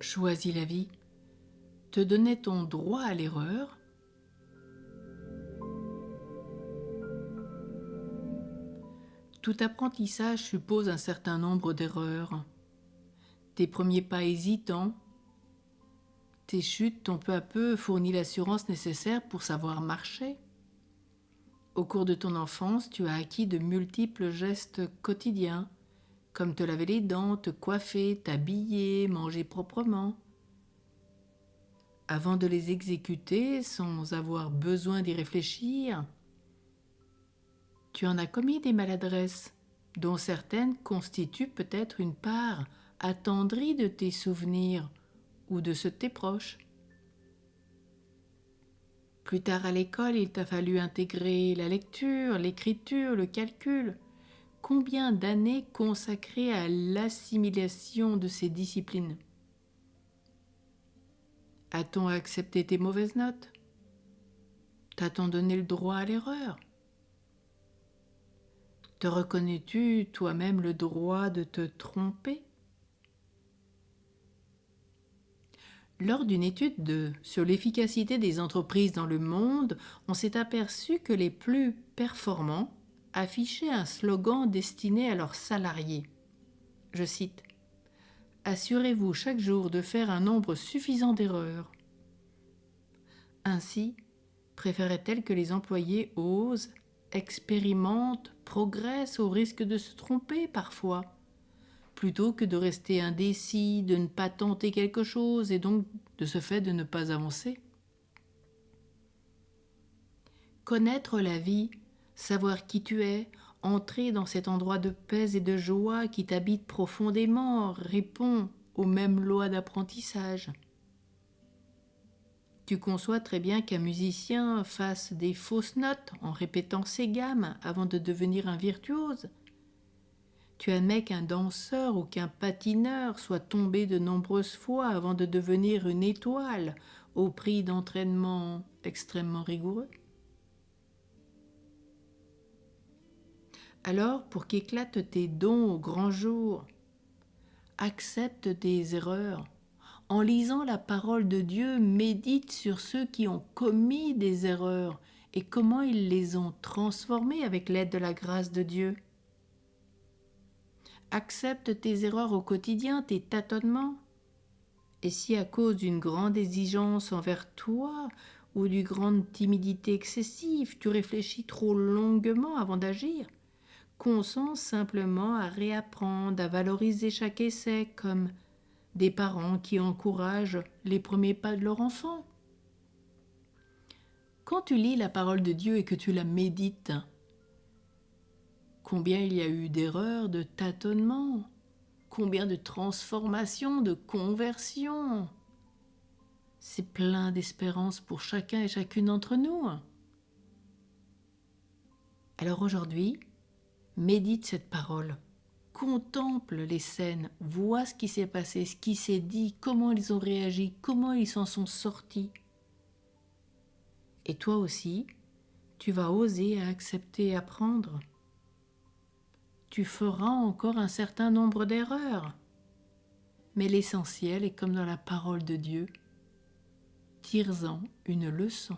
Choisis la vie te donnait ton droit à l'erreur. Tout apprentissage suppose un certain nombre d'erreurs. Tes premiers pas hésitants, tes chutes t'ont peu à peu fourni l'assurance nécessaire pour savoir marcher. Au cours de ton enfance, tu as acquis de multiples gestes quotidiens, comme te laver les dents, te coiffer, t'habiller, manger proprement. Avant de les exécuter sans avoir besoin d'y réfléchir, tu en as commis des maladresses, dont certaines constituent peut-être une part attendrie de tes souvenirs ou de ceux de tes proches. Plus tard à l'école, il t'a fallu intégrer la lecture, l'écriture, le calcul. Combien d'années consacrées à l'assimilation de ces disciplines? A-t-on accepté tes mauvaises notes? T'a-t-on donné le droit à l'erreur? Te reconnais-tu toi-même le droit de te tromper? Lors d'une étude sur l'efficacité des entreprises dans le monde, on s'est aperçu que les plus performants affichaient un slogan destiné à leurs salariés. Je cite: « Assurez-vous chaque jour de faire un nombre suffisant d'erreurs. » Ainsi, préférait-elle que les employés osent, expérimentent, progressent au risque de se tromper parfois, plutôt que de rester indécis, de ne pas tenter quelque chose et donc de ce fait de ne pas avancer. Connaître la vie, savoir qui tu es, entrer dans cet endroit de paix et de joie qui t'habite profondément répond aux mêmes lois d'apprentissage. Tu conçois très bien qu'un musicien fasse des fausses notes en répétant ses gammes avant de devenir un virtuose. Tu admets qu'un danseur ou qu'un patineur soit tombé de nombreuses fois avant de devenir une étoile au prix d'entraînements extrêmement rigoureux. Alors, pour qu'éclatent tes dons au grand jour, accepte des erreurs. En lisant la parole de Dieu, médite sur ceux qui ont commis des erreurs et comment ils les ont transformées avec l'aide de la grâce de Dieu. Accepte tes erreurs au quotidien, tes tâtonnements. Et si à cause d'une grande exigence envers toi ou d'une grande timidité excessive, tu réfléchis trop longuement avant d'agir, consens simplement à réapprendre, à valoriser chaque essai comme des parents qui encouragent les premiers pas de leur enfant. Quand tu lis la parole de Dieu et que tu la médites, combien il y a eu d'erreurs, de tâtonnements, combien de transformations, de conversions. C'est plein d'espérance pour chacun et chacune d'entre nous. Alors aujourd'hui, médite cette parole. Contemple les scènes, vois ce qui s'est passé, ce qui s'est dit, comment ils ont réagi, comment ils s'en sont sortis. Et toi aussi, tu vas oser accepter et apprendre. Tu feras encore un certain nombre d'erreurs, mais l'essentiel est comme dans la parole de Dieu, tire-en une leçon.